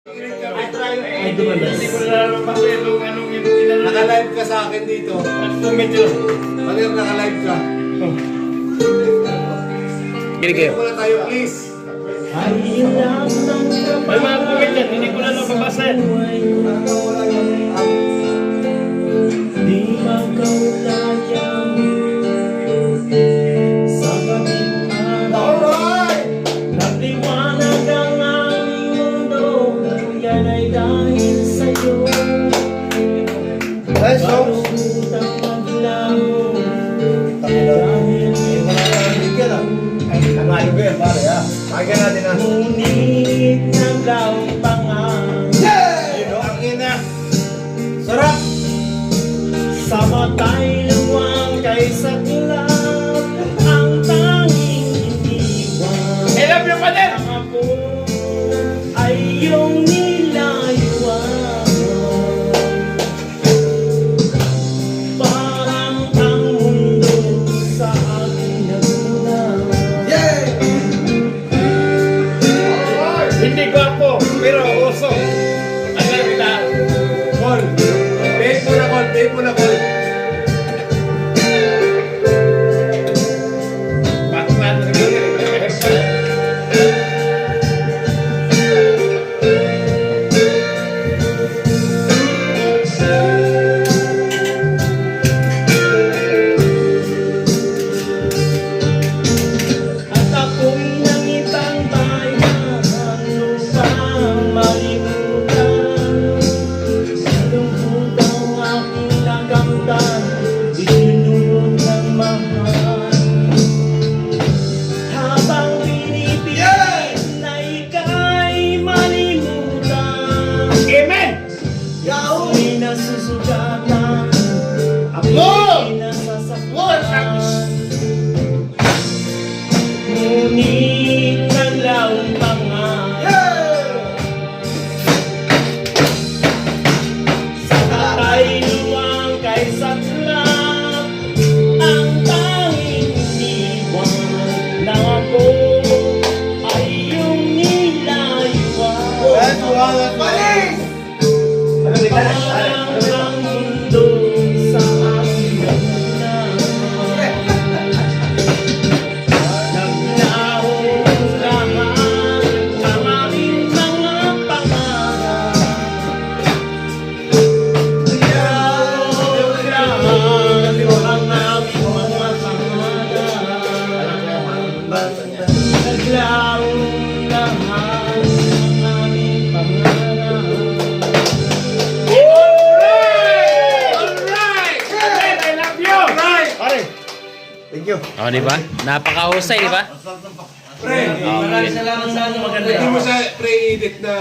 Hindi ko nalalaman yung anong inano. Naka-live ka sa akin dito. Medyo. Manir, naka-live ka. Ginigay. Dito muna tayo, please. May mga comment yan, hindi ko na nababasa yan. Di magkaulayang sa gabing araw. Alright! Nagliwanag ang aming mundo, yan ay dahil sa'yo. Let's go! Balutang maglaho, dahil Nangayo ko yan, pare, ha? Pakinggan natin, ha? ngunit naglaong pangalan. Ang ina! Sarap! Sa matay luwang kay saklap, ang tanging iniwan. I love you, Pader! Ang ako ay iyong nilayuan. Parang ang mundo sa aking nagulang. Hindi gwapo, pero uso. Ang ganda. Call! Pay mo na, call! Pay mo na, call! Batman. At ako'y nangitang bayan upang malimutan. Lungkot ang aking nakamtan, isinulot ng mahal. Habang pinipilit na ika'y malimutan, Amen! ako'y nasusugatan, Lord! ako'y nasasaktan. Lord, Ngunit naglaong pangalan. Sa tatay luwang kay saklap, ang tanging iniwan na ako ay iyong nilayuan. Parang ang mundo sa aking nagulang. Naglaho lahat ang aming mga pangarap. Naglaho lahat ang aming mga pangarap. Naglaho lahat ang aming pangarap. Alright! Pader, I love you! Pare! Thank you. Oh, di ba? Napakahusay, di ba? Pre, Okay. maraming salamat sa ano maganda. Hindi mo sa pre-edit na